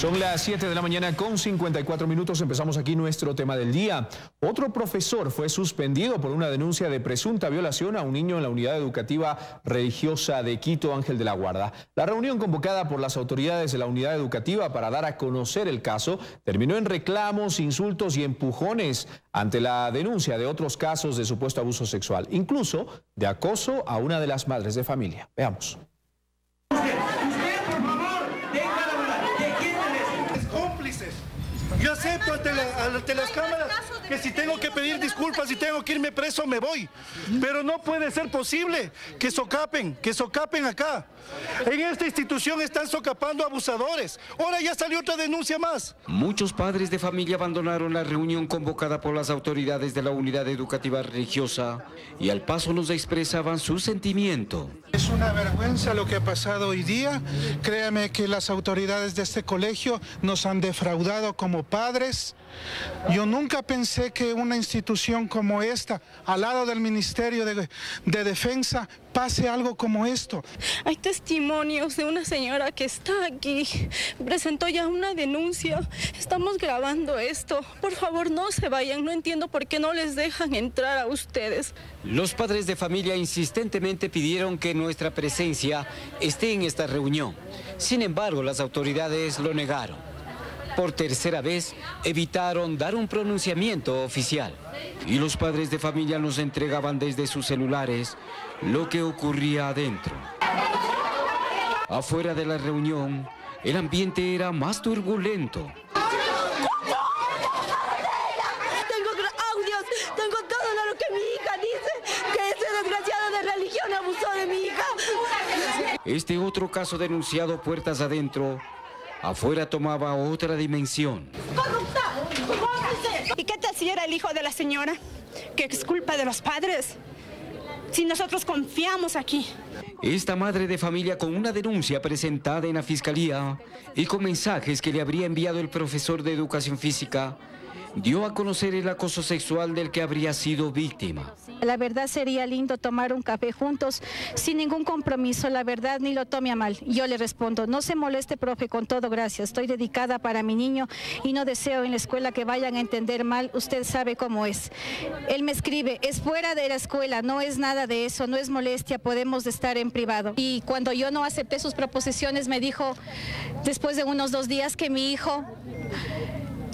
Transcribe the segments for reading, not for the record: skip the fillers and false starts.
Son las 7 de la mañana con 54 minutos. Empezamos aquí nuestro tema del día. Otro profesor fue suspendido por una denuncia de presunta violación a un niño en la unidad educativa religiosa de Quito, Ángel de la Guarda. La reunión convocada por las autoridades de la unidad educativa para dar a conocer el caso terminó en reclamos, insultos y empujones ante la denuncia de otros casos de supuesto abuso sexual, incluso de acoso a una de las madres de familia. Veamos. Yo acepto ante las cámaras que si tengo que pedir disculpas, si tengo que irme preso, me voy. Pero no puede ser posible que socapen acá. En esta institución están socapando abusadores. Ahora ya salió otra denuncia más. Muchos padres de familia abandonaron la reunión convocada por las autoridades de la unidad educativa religiosa y al paso nos expresaban su sentimiento. Es una vergüenza lo que ha pasado hoy día. Créame que las autoridades de este colegio nos han defraudado como padres. Yo nunca pensé que una institución como esta, al lado del Ministerio de Defensa, pase algo como esto. Hay testimonios de una señora que está aquí, presentó ya una denuncia. Estamos grabando esto. Por favor, no se vayan, no entiendo por qué no les dejan entrar a ustedes. Los padres de familia insistentemente pidieron que nuestra presencia esté en esta reunión. Sin embargo, las autoridades lo negaron. Por tercera vez, evitaron dar un pronunciamiento oficial. Y los padres de familia nos entregaban desde sus celulares lo que ocurría adentro. Afuera de la reunión, el ambiente era más turbulento. Tengo audios, tengo todo lo que mi hija dice, que ese desgraciado de religión abusó de mi hija. Este otro caso denunciado puertas adentro, afuera tomaba otra dimensión. ¿Y qué tal si era el hijo de la señora? Que es culpa de los padres. Si nosotros confiamos aquí. Esta madre de familia con una denuncia presentada en la fiscalía y con mensajes que le habría enviado el profesor de educación física, dio a conocer el acoso sexual del que habría sido víctima. La verdad sería lindo tomar un café juntos sin ningún compromiso, la verdad ni lo tome a mal. Yo le respondo, no se moleste, profe, con todo gracias. Estoy dedicada para mi niño y no deseo en la escuela que vayan a entender mal, usted sabe cómo es. Él me escribe, es fuera de la escuela, no es nada de eso, no es molestia, podemos estar en privado. Y cuando yo no acepté sus proposiciones me dijo, después de unos 2 días, que mi hijo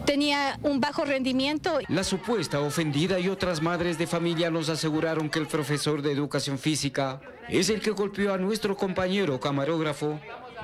tenía un bajo rendimiento. La supuesta ofendida y otras madres de familia nos aseguraron que el profesor de educación física es el que golpeó a nuestro compañero camarógrafo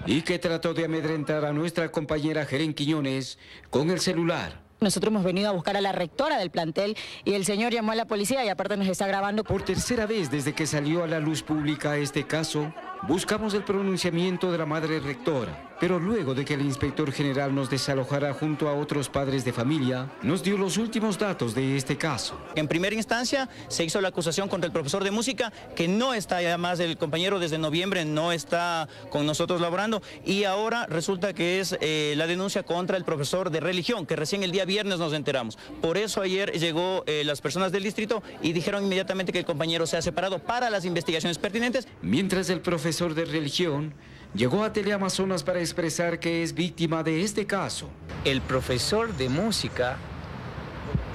y que trató de amedrentar a nuestra compañera Jeren Quiñones con el celular. Nosotros hemos venido a buscar a la rectora del plantel y el señor llamó a la policía y aparte nos está grabando. Por tercera vez desde que salió a la luz pública este caso, buscamos el pronunciamiento de la madre rectora, pero luego de que el inspector general nos desalojara junto a otros padres de familia, nos dio los últimos datos de este caso. En primera instancia se hizo la acusación contra el profesor de música, que no está, además el compañero desde noviembre no está con nosotros laborando, y ahora resulta que es la denuncia contra el profesor de religión, que recién el día viernes nos enteramos. Por eso ayer llegó las personas del distrito y dijeron inmediatamente que el compañero se ha separado para las investigaciones pertinentes. Mientras el profesor de religión llegó a Teleamazonas para expresar que es víctima de este caso. El profesor de música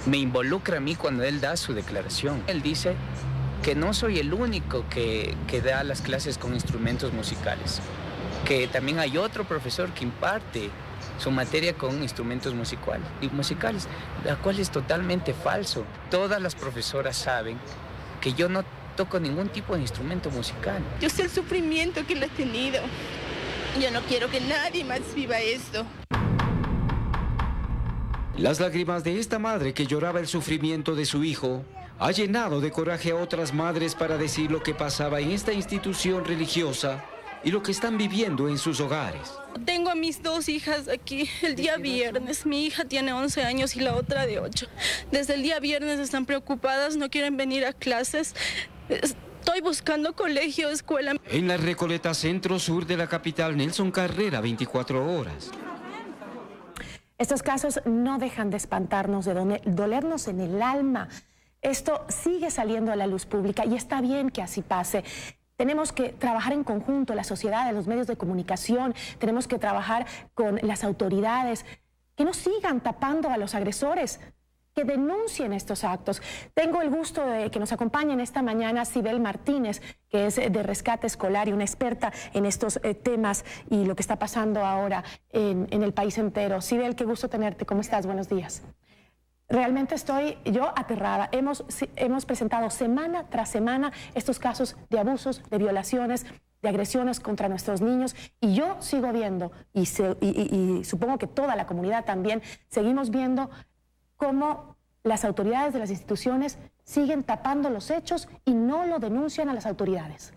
me involucra a mí cuando él da su declaración. Él dice que no soy el único que da las clases con instrumentos musicales, que también hay otro profesor que imparte su materia con instrumentos musicales, la cual es totalmente falso. Todas las profesoras saben que yo no toco ningún tipo de instrumento musical. Yo sé el sufrimiento que él ha tenido. Yo no quiero que nadie más viva esto. Las lágrimas de esta madre que lloraba el sufrimiento de su hijo ha llenado de coraje a otras madres para decir lo que pasaba en esta institución religiosa y lo que están viviendo en sus hogares. Tengo a mis 2 hijas aquí el día viernes. Mi hija tiene 11 años y la otra de 8. Desde el día viernes están preocupadas, no quieren venir a clases. Estoy buscando colegio, escuela. En la Recoleta centro-sur de la capital, Nelson Carrera, 24 horas. Estos casos no dejan de espantarnos, de dolernos en el alma. Esto sigue saliendo a la luz pública y está bien que así pase. Tenemos que trabajar en conjunto, la sociedad, los medios de comunicación, tenemos que trabajar con las autoridades, que no sigan tapando a los agresores, que denuncien estos actos. Tengo el gusto de que nos acompañen esta mañana Sibel Martínez, que es de Rescate Escolar y una experta en estos temas y lo que está pasando ahora en el país entero. Sibel, qué gusto tenerte. ¿Cómo estás? Buenos días. Realmente estoy yo aterrada. Hemos presentado semana tras semana estos casos de abusos, de violaciones, de agresiones contra nuestros niños, y yo sigo viendo, y supongo que toda la comunidad también, seguimos viendo cómo las autoridades de las instituciones siguen tapando los hechos y no lo denuncian a las autoridades.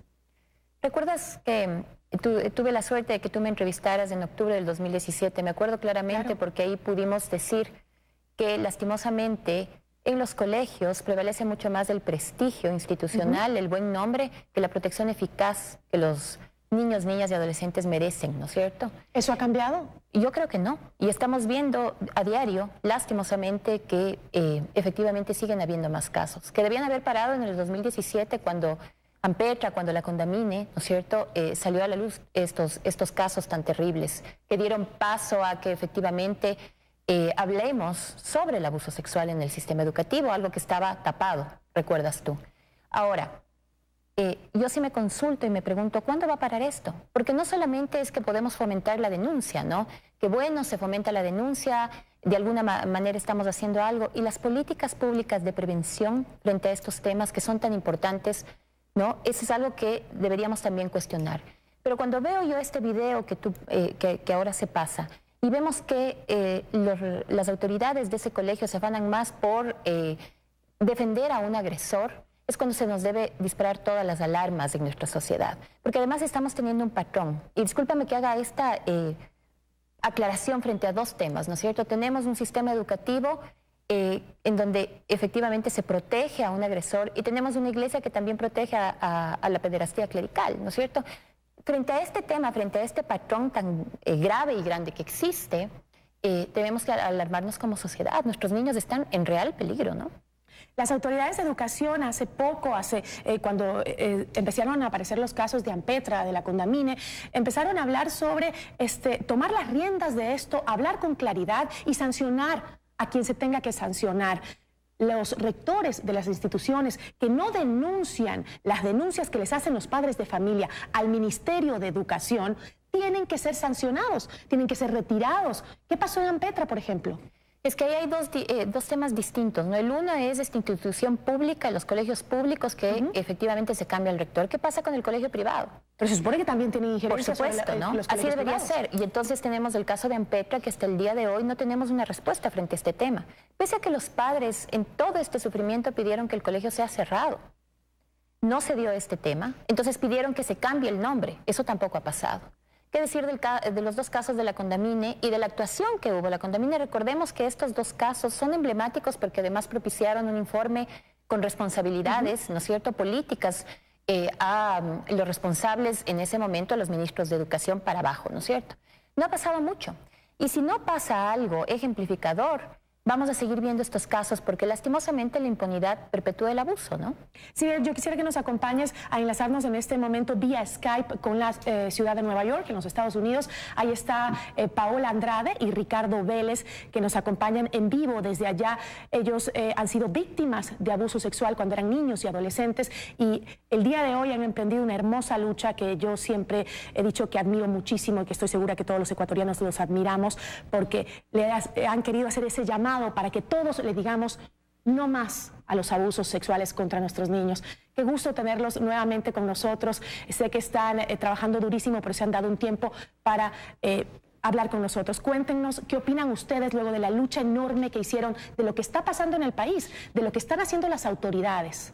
¿Recuerdas que tuve la suerte de que tú me entrevistaras en octubre del 2017? Me acuerdo claramente, claro, porque ahí pudimos decir que lastimosamente en los colegios prevalece mucho más el prestigio institucional, el buen nombre, que la protección eficaz que los niños, niñas y adolescentes merecen, ¿no es cierto? ¿Eso ha cambiado? Yo creo que no. Y estamos viendo a diario, lastimosamente, que efectivamente siguen habiendo más casos. Que debían haber parado en el 2017 cuando Ampetra, cuando la Condamine, ¿no es cierto?, salió a la luz estos casos tan terribles, que dieron paso a que efectivamente hablemos sobre el abuso sexual en el sistema educativo, algo que estaba tapado, recuerdas tú. Ahora, yo sí me consulto y me pregunto, ¿cuándo va a parar esto? Porque no solamente es que podemos fomentar la denuncia, ¿no? Que bueno, se fomenta la denuncia, de alguna manera estamos haciendo algo, y las políticas públicas de prevención frente a estos temas que son tan importantes, ¿no? Eso es algo que deberíamos también cuestionar. Pero cuando veo yo este video que ahora se pasa, y vemos que las autoridades de ese colegio se afanan más por defender a un agresor, es cuando se nos debe disparar todas las alarmas en nuestra sociedad. Porque además estamos teniendo un patrón. Y discúlpame que haga esta aclaración frente a dos temas, ¿no es cierto? Tenemos un sistema educativo en donde efectivamente se protege a un agresor, y tenemos una iglesia que también protege a la pederastía clerical, ¿no es cierto? Frente a este tema, frente a este patrón tan grave y grande que existe, tenemos que alarmarnos como sociedad. Nuestros niños están en real peligro, ¿no? Las autoridades de educación hace poco, cuando empezaron a aparecer los casos de Ampetra, de la Condamine, empezaron a hablar sobre tomar las riendas de esto, hablar con claridad y sancionar a quien se tenga que sancionar. Los rectores de las instituciones que no denuncian las denuncias que les hacen los padres de familia al Ministerio de Educación tienen que ser sancionados, tienen que ser retirados. ¿Qué pasó en Ampetra, por ejemplo? Es que ahí hay dos temas distintos, ¿no? El uno es esta institución pública, los colegios públicos, que efectivamente se cambia el rector. ¿Qué pasa con el colegio privado? Pero se supone que también tienen injerencia. Por supuesto, ¿no? Así debería ser. Y entonces tenemos el caso de Ampetra, que hasta el día de hoy no tenemos una respuesta frente a este tema. Pese a que los padres en todo este sufrimiento pidieron que el colegio sea cerrado. No se dio este tema, entonces pidieron que se cambie el nombre. Eso tampoco ha pasado. ¿Qué decir de los dos casos de la Condamine y de la actuación que hubo? La Condamine, recordemos que estos dos casos son emblemáticos porque además propiciaron un informe con responsabilidades, ¿no es cierto?, políticas a los responsables en ese momento, a los ministros de Educación para abajo, ¿no es cierto? No ha pasado mucho. Y si no pasa algo ejemplificador, vamos a seguir viendo estos casos porque lastimosamente la impunidad perpetúa el abuso, ¿no? Sí, yo quisiera que nos acompañes a enlazarnos en este momento vía Skype con la ciudad de Nueva York, en los Estados Unidos. Ahí está Paola Andrade y Ricardo Vélez, que nos acompañan en vivo desde allá. Ellos han sido víctimas de abuso sexual cuando eran niños y adolescentes, y el día de hoy han emprendido una hermosa lucha que yo siempre he dicho que admiro muchísimo y que estoy segura que todos los ecuatorianos los admiramos, porque han querido hacer ese llamado para que todos le digamos no más a los abusos sexuales contra nuestros niños. Qué gusto tenerlos nuevamente con nosotros. Sé que están trabajando durísimo, pero se han dado un tiempo para hablar con nosotros. Cuéntenos qué opinan ustedes luego de la lucha enorme que hicieron, de lo que está pasando en el país, de lo que están haciendo las autoridades.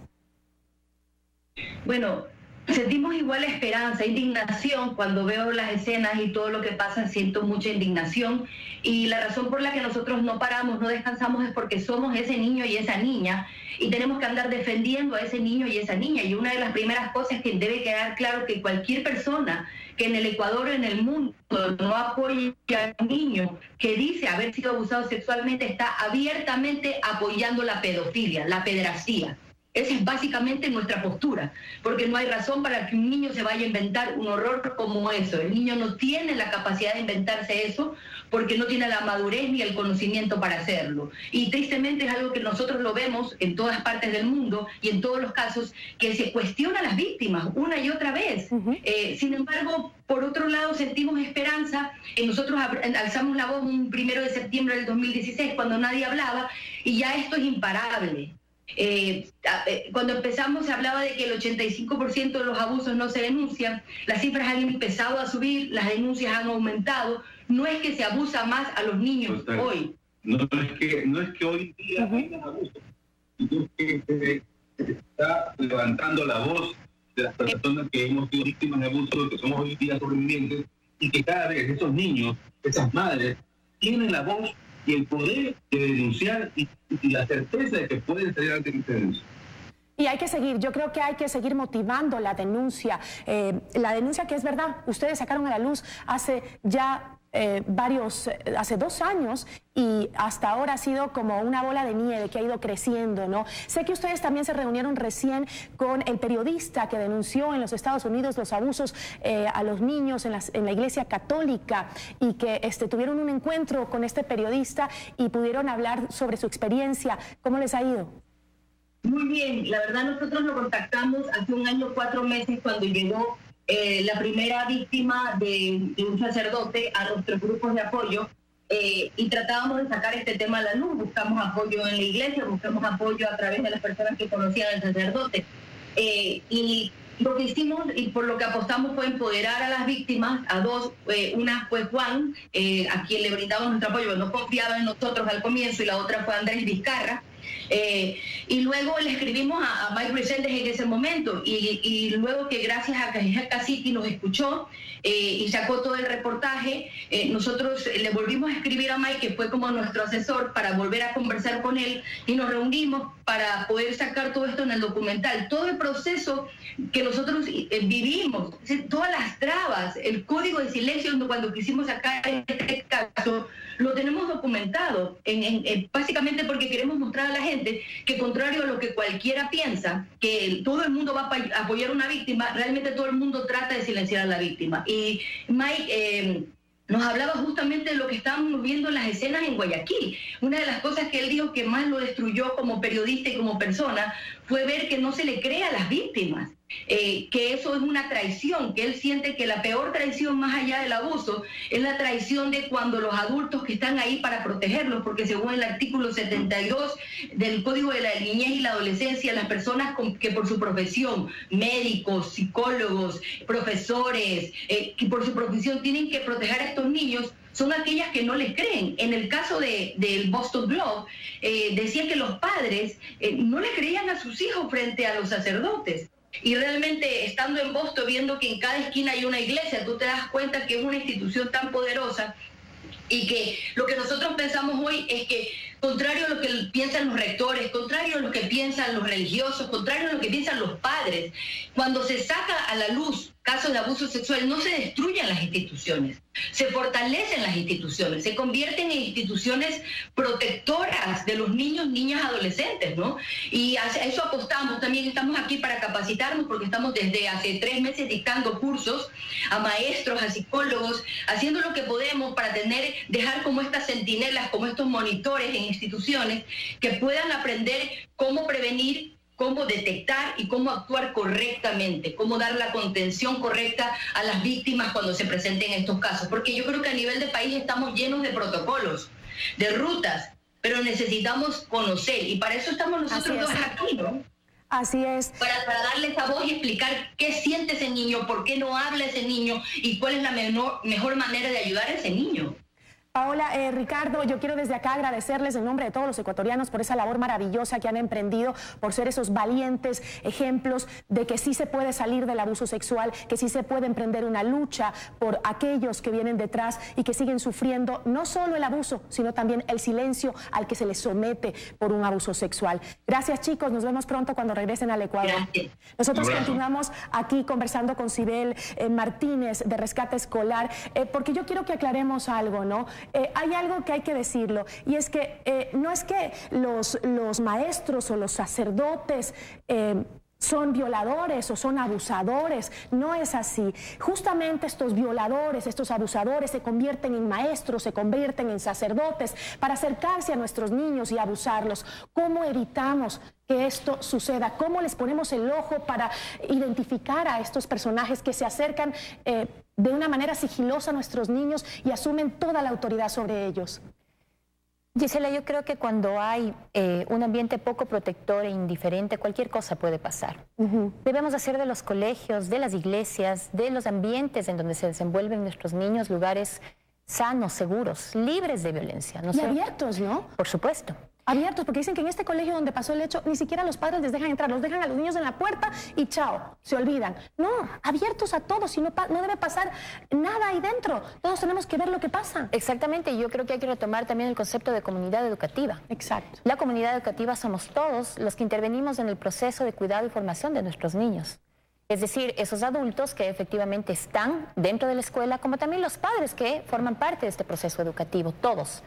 Bueno, sentimos igual esperanza, indignación. Cuando veo las escenas y todo lo que pasa, siento mucha indignación, y la razón por la que nosotros no paramos, no descansamos, es porque somos ese niño y esa niña, y tenemos que andar defendiendo a ese niño y esa niña. Y una de las primeras cosas que debe quedar claro, que cualquier persona que en el Ecuador o en el mundo no apoye a un niño que dice haber sido abusado sexualmente está abiertamente apoyando la pedofilia, la pederastía. Esa es básicamente nuestra postura, porque no hay razón para que un niño se vaya a inventar un horror como eso. El niño no tiene la capacidad de inventarse eso porque no tiene la madurez ni el conocimiento para hacerlo. Y tristemente es algo que nosotros lo vemos en todas partes del mundo y en todos los casos, que se cuestiona a las víctimas una y otra vez. Sin embargo, por otro lado, sentimos esperanza. Nosotros alzamos la voz un 1 de septiembre del 2016, cuando nadie hablaba, y ya esto es imparable. Cuando empezamos se hablaba de que el 85% de los abusos no se denuncian. Las cifras han empezado a subir, las denuncias han aumentado. No es que se abusa más a los niños hoy. No es que hoy día hay un abuso, sino que se está levantando la voz de las personas que hemos sido víctimas de abuso, que somos hoy día sobrevivientes, y que cada vez esos niños, esas madres, tienen la voz y el poder de denunciar y la certeza de que pueden salir ante esta denuncia. Y hay que seguir, yo creo que hay que seguir motivando la denuncia que es verdad, ustedes sacaron a la luz hace ya hace 2 años, y hasta ahora ha sido como una bola de nieve que ha ido creciendo, ¿no? Sé que ustedes también se reunieron recién con el periodista que denunció en los Estados Unidos los abusos a los niños en la Iglesia Católica, y que tuvieron un encuentro con este periodista y pudieron hablar sobre su experiencia. ¿Cómo les ha ido? Muy bien, la verdad nosotros lo contactamos hace 1 año, 4 meses, cuando llegó la primera víctima de un sacerdote a nuestros grupos de apoyo, y tratábamos de sacar este tema a la luz. Buscamos apoyo en la iglesia, buscamos apoyo a través de las personas que conocían al sacerdote, y lo que hicimos y por lo que apostamos fue empoderar a las víctimas, a 2, una fue Juan, a quien le brindamos nuestro apoyo, no confiaba en nosotros al comienzo, y la otra fue Andrés Vizcarra. Y luego le escribimos a Mike Reséndez en ese momento, y luego que gracias a Cacique nos escuchó y sacó todo el reportaje, nosotros le volvimos a escribir a Mike, que fue como nuestro asesor, para volver a conversar con él, y nos reunimos para poder sacar todo esto en el documental. Todo el proceso que nosotros vivimos, todas las trabas, el código de silencio cuando quisimos sacar este caso, lo tenemos documentado, básicamente porque queremos mostrar a la gente que, contrario a lo que cualquiera piensa, que todo el mundo va a apoyar a una víctima, realmente todo el mundo trata de silenciar a la víctima. Y Mike nos hablaba justamente de lo que estábamos viendo en las escenas en Guayaquil. Una de las cosas que él dijo que más lo destruyó como periodista y como persona fue ver que no se le cree a las víctimas, que eso es una traición, que él siente que la peor traición más allá del abuso es la traición de cuando los adultos que están ahí para protegerlos, porque según el artículo 72 del Código de la Niñez y la Adolescencia, las personas que por su profesión, médicos, psicólogos, profesores, que por su profesión tienen que proteger a estos niños, son aquellas que no les creen. En el caso del Boston Globe, decía que los padres no le creían a sus hijos frente a los sacerdotes. Y realmente, estando en Boston, viendo que en cada esquina hay una iglesia, tú te das cuenta que es una institución tan poderosa, y que lo que nosotros pensamos hoy es que, contrario a lo que piensan los rectores, contrario a lo que piensan los religiosos, contrario a lo que piensan los padres, cuando se saca a la luz casos de abuso sexual, no se destruyen las instituciones, se fortalecen las instituciones, se convierten en instituciones protectoras de los niños, niñas, adolescentes, ¿no? Y a eso apostamos. También estamos aquí para capacitarnos, porque estamos desde hace 3 meses dictando cursos a maestros, a psicólogos, haciendo lo que podemos para dejar como estas centinelas, como estos monitores en instituciones, que puedan aprender cómo prevenir, cómo detectar y cómo actuar correctamente, cómo dar la contención correcta a las víctimas cuando se presenten estos casos. Porque yo creo que a nivel de país estamos llenos de protocolos, de rutas, pero necesitamos conocer, y para eso estamos nosotros dos aquí, ¿no? Así es. Para darle esa voz y explicar qué siente ese niño, por qué no habla ese niño y cuál es la mejor manera de ayudar a ese niño. Paola, Ricardo, yo quiero desde acá agradecerles en nombre de todos los ecuatorianos por esa labor maravillosa que han emprendido, por ser esos valientes ejemplos de que sí se puede salir del abuso sexual, que sí se puede emprender una lucha por aquellos que vienen detrás y que siguen sufriendo no solo el abuso, sino también el silencio al que se les somete por un abuso sexual. Gracias, chicos, nos vemos pronto cuando regresen al Ecuador. Gracias. Nosotros continuamos aquí conversando con Sibel Martínez de Rescate Escolar, porque yo quiero que aclaremos algo, ¿no? hay algo que hay que decirlo, y es que no es que los maestros o los sacerdotes son violadores o son abusadores, no es así. Justamente estos violadores, estos abusadores se convierten en maestros, se convierten en sacerdotes para acercarse a nuestros niños y abusarlos. ¿Cómo evitamos que esto suceda? ¿Cómo les ponemos el ojo para identificar a estos personajes que se acercan de una manera sigilosa a nuestros niños y asumen toda la autoridad sobre ellos? Gisela, yo creo que cuando hay un ambiente poco protector e indiferente, cualquier cosa puede pasar. Debemos hacer de los colegios, de las iglesias, de los ambientes en donde se desenvuelven nuestros niños lugares sanos, seguros, libres de violencia. Y abiertos, ¿no? Por supuesto. Abiertos, porque dicen que en este colegio donde pasó el hecho, ni siquiera los padres les dejan entrar, los dejan a los niños en la puerta y chao, se olvidan. No, abiertos a todos, y no debe pasar nada ahí dentro. Todos tenemos que ver lo que pasa. Exactamente, y yo creo que hay que retomar también el concepto de comunidad educativa. Exacto. La comunidad educativa somos todos los que intervenimos en el proceso de cuidado y formación de nuestros niños. Es decir, esos adultos que efectivamente están dentro de la escuela, como también los padres que forman parte de este proceso educativo, todos.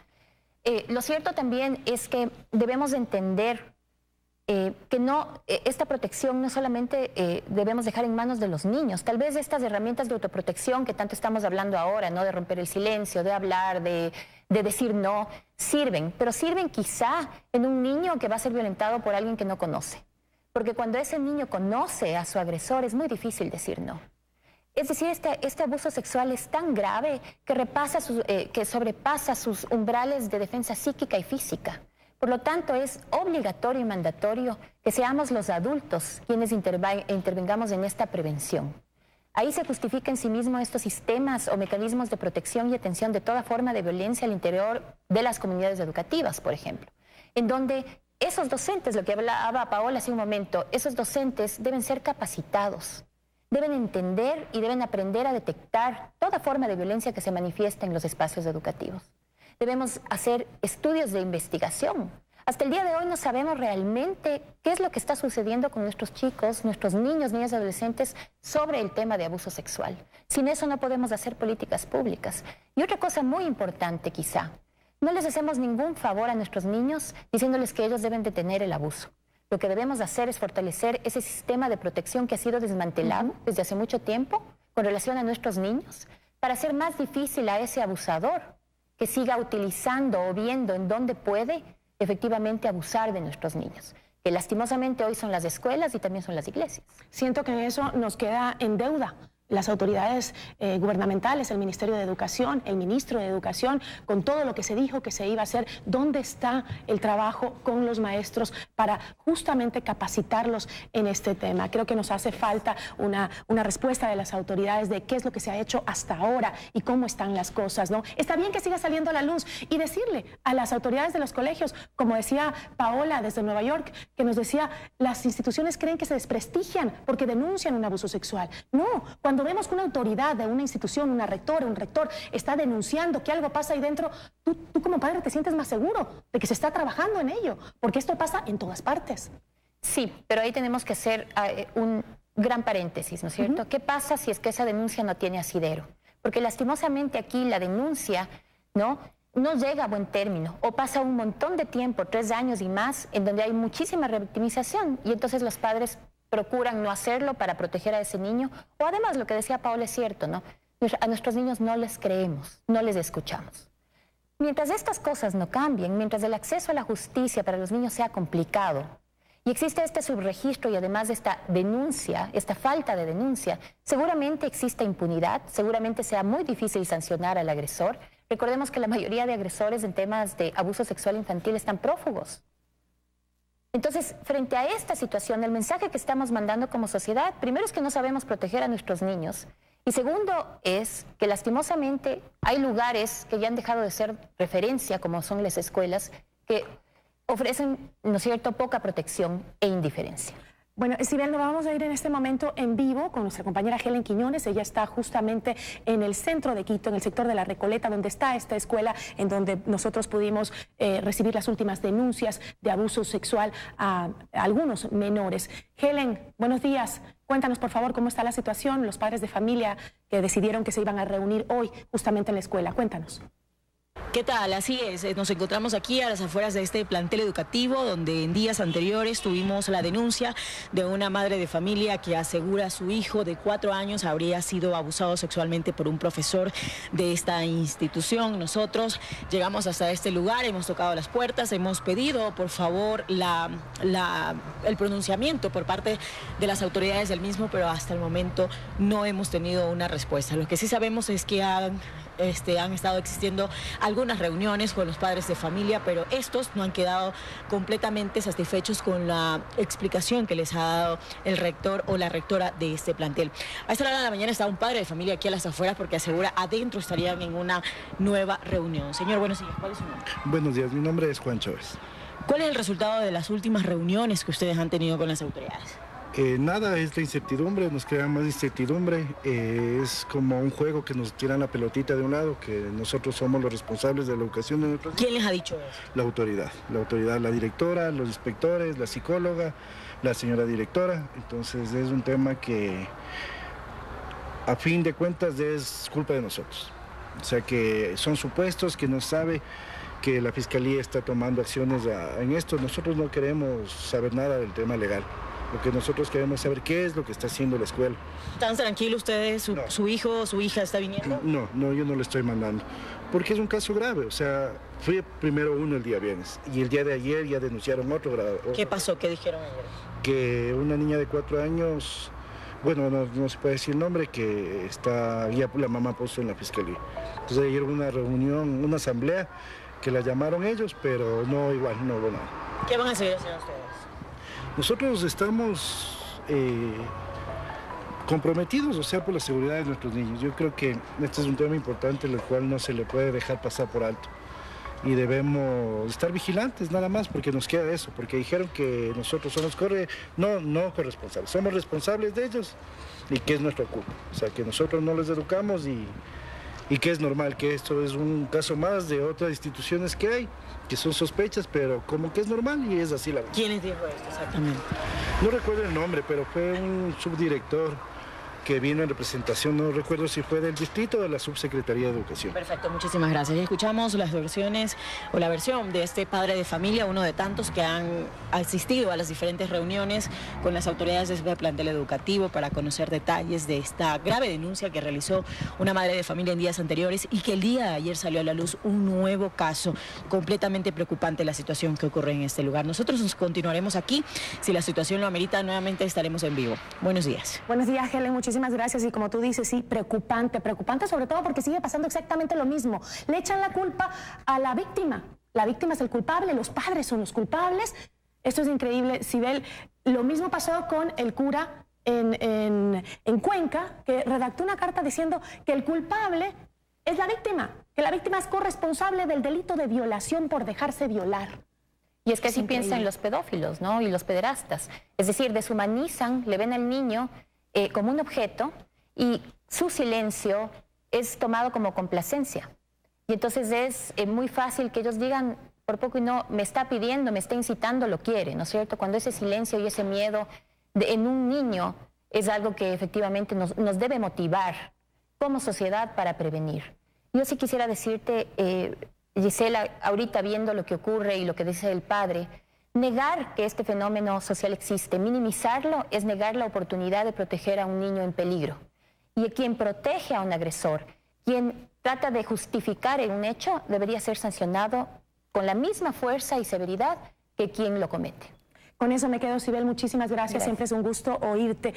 Lo cierto también es que debemos entender que esta protección no solamente debemos dejar en manos de los niños. Tal vez estas herramientas de autoprotección que tanto estamos hablando ahora, ¿no? De romper el silencio, de hablar, de decir no, sirven. Pero sirven quizá en un niño que va a ser violentado por alguien que no conoce. Porque cuando ese niño conoce a su agresor es muy difícil decir no. Es decir, este abuso sexual es tan grave que sobrepasa sus umbrales de defensa psíquica y física. Por lo tanto, es obligatorio y mandatorio que seamos los adultos quienes intervengamos en esta prevención. Ahí se justifica en sí mismo estos sistemas o mecanismos de protección y atención de toda forma de violencia al interior de las comunidades educativas, por ejemplo, en donde esos docentes, lo que hablaba Paola hace un momento, esos docentes deben ser capacitados. Deben entender y deben aprender a detectar toda forma de violencia que se manifiesta en los espacios educativos. Debemos hacer estudios de investigación. Hasta el día de hoy no sabemos realmente qué es lo que está sucediendo con nuestros chicos, nuestros niños, niñas y adolescentes sobre el tema de abuso sexual. Sin eso no podemos hacer políticas públicas. Y otra cosa muy importante quizá, no les hacemos ningún favor a nuestros niños diciéndoles que ellos deben detener el abuso. Lo que debemos hacer es fortalecer ese sistema de protección que ha sido desmantelado desde hace mucho tiempo con relación a nuestros niños, para hacer más difícil a ese abusador que siga utilizando o viendo en dónde puede efectivamente abusar de nuestros niños, que lastimosamente hoy son las escuelas y también son las iglesias. Siento que eso nos queda en deuda. Las autoridades gubernamentales, el Ministerio de Educación, el Ministro de Educación, con todo lo que se dijo que se iba a hacer, ¿dónde está el trabajo con los maestros para justamente capacitarlos en este tema? Creo que nos hace falta una respuesta de las autoridades de qué es lo que se ha hecho hasta ahora y cómo están las cosas, ¿no? Está bien que siga saliendo a la luz y decirle a las autoridades de los colegios, como decía Paola desde Nueva York, que nos decía, las instituciones creen que se desprestigian porque denuncian un abuso sexual. No, cuando vemos que una autoridad de una institución, una rectora, un rector, está denunciando que algo pasa ahí dentro, tú como padre te sientes más seguro de que se está trabajando en ello, porque esto pasa en todas partes. Sí, pero ahí tenemos que hacer un gran paréntesis, ¿no es cierto? ¿Qué pasa si es que esa denuncia no tiene asidero? Porque lastimosamente aquí la denuncia, no llega a buen término, o pasa un montón de tiempo, 3 años y más, en donde hay muchísima revictimización, y entonces los padres procuran no hacerlo para proteger a ese niño. O además, lo que decía Paola es cierto, ¿no? A nuestros niños no les creemos, no les escuchamos. Mientras estas cosas no cambien, mientras el acceso a la justicia para los niños sea complicado, y existe este subregistro y además esta denuncia, esta falta de denuncia, seguramente existe impunidad, seguramente sea muy difícil sancionar al agresor. Recordemos que la mayoría de agresores en temas de abuso sexual infantil están prófugos. Entonces, frente a esta situación, el mensaje que estamos mandando como sociedad, primero es que no sabemos proteger a nuestros niños, y segundo es que lastimosamente hay lugares que ya han dejado de ser referencia, como son las escuelas, que ofrecen, ¿no es cierto?, poca protección e indiferencia. Bueno, Sibel, nos vamos a ir en este momento en vivo con nuestra compañera Helen Quiñones. Ella está justamente en el centro de Quito, en el sector de La Recoleta, donde está esta escuela, en donde nosotros pudimos recibir las últimas denuncias de abuso sexual a algunos menores. Helen, buenos días. Cuéntanos, por favor, cómo está la situación, los padres de familia que decidieron que se iban a reunir hoy justamente en la escuela. Cuéntanos. ¿Qué tal? Así es, nos encontramos aquí a las afueras de este plantel educativo donde en días anteriores tuvimos la denuncia de una madre de familia que asegura a su hijo de 4 años habría sido abusado sexualmente por un profesor de esta institución. Nosotros llegamos hasta este lugar, hemos tocado las puertas, hemos pedido por favor el pronunciamiento por parte de las autoridades del mismo, pero hasta el momento no hemos tenido una respuesta. Lo que sí sabemos es que han estado existiendo algunas reuniones con los padres de familia, pero estos no han quedado completamente satisfechos con la explicación que les ha dado el rector o la rectora de este plantel. A esta hora de la mañana está un padre de familia aquí a las afueras porque asegura adentro estarían en una nueva reunión. Señor, buenos días. ¿Cuál es su nombre? Buenos días, mi nombre es Juan Chávez. ¿Cuál es el resultado de las últimas reuniones que ustedes han tenido con las autoridades? Nada, es la incertidumbre, nos crean más incertidumbre, es como un juego que nos tiran la pelotita de un lado, que nosotros somos los responsables de la educación de nuestros hijos. ¿Quién les ha dicho eso? La autoridad, la directora, los inspectores, la psicóloga, la señora directora. Entonces es un tema que a fin de cuentas es culpa de nosotros, o sea que son supuestos que no sabe que la fiscalía está tomando acciones en esto. Nosotros no queremos saber nada del tema legal. Lo que nosotros queremos saber qué es lo que está haciendo la escuela. ¿Están tranquilos ustedes? ¿Su hijo o su hija está viniendo? No, yo no le estoy mandando. Porque es un caso grave. O sea, fue primero uno el día viernes. Y el día de ayer ya denunciaron otro grave. ¿Qué pasó? ¿Qué dijeron ayer? Que una niña de 4 años, bueno, no se puede decir el nombre, que ya la mamá puso en la fiscalía. Entonces ayer hubo una reunión, una asamblea, que la llamaron ellos, pero no, igual, no hubo nada. ¿Qué van a seguir haciendo ustedes? Nosotros estamos comprometidos, o sea, por la seguridad de nuestros niños. Yo creo que este es un tema importante, el cual no se le puede dejar pasar por alto. Y debemos estar vigilantes nada más, porque nos queda eso, porque dijeron que nosotros somos no corresponsables, somos responsables de ellos y que es nuestra culpa. O sea, que nosotros no les educamos y que es normal, que esto es un caso más de otras instituciones que hay, que son sospechas, pero como que es normal y es así la verdad. ¿Quién les dijo esto exactamente? No recuerdo el nombre, pero fue un subdirector que vino en representación, no recuerdo si fue del distrito o de la subsecretaría de Educación. Perfecto, muchísimas gracias. Escuchamos las versiones o la versión de este padre de familia, uno de tantos que han asistido a las diferentes reuniones con las autoridades de este plantel educativo para conocer detalles de esta grave denuncia que realizó una madre de familia en días anteriores y que el día de ayer salió a la luz un nuevo caso. Completamente preocupante la situación que ocurre en este lugar. Nosotros nos continuaremos aquí. Si la situación lo amerita, nuevamente estaremos en vivo. Buenos días. Buenos días, Helen. Muchísimas gracias. Y como tú dices, sí, preocupante sobre todo porque sigue pasando exactamente lo mismo. Le echan la culpa a la víctima. La víctima es el culpable, los padres son los culpables. Esto es increíble, Sibel. Lo mismo pasó con el cura en Cuenca, que redactó una carta diciendo que el culpable es la víctima, que la víctima es corresponsable del delito de violación por dejarse violar. Y es que así piensan los pedófilos, ¿no? Y los pederastas. Es decir, deshumanizan, le ven al niño como un objeto y su silencio es tomado como complacencia. Y entonces es muy fácil que ellos digan, por poco y no, me está pidiendo, me está incitando, lo quiere, ¿no es cierto? Cuando ese silencio y ese miedo en un niño es algo que efectivamente nos debe motivar como sociedad para prevenir. Yo sí quisiera decirte, Gisela, ahorita viendo lo que ocurre y lo que dice el padre, negar que este fenómeno social existe, minimizarlo, es negar la oportunidad de proteger a un niño en peligro. Y quien protege a un agresor, quien trata de justificar un hecho, debería ser sancionado con la misma fuerza y severidad que quien lo comete. Con eso me quedo, Sibel. Muchísimas gracias. Siempre es un gusto oírte.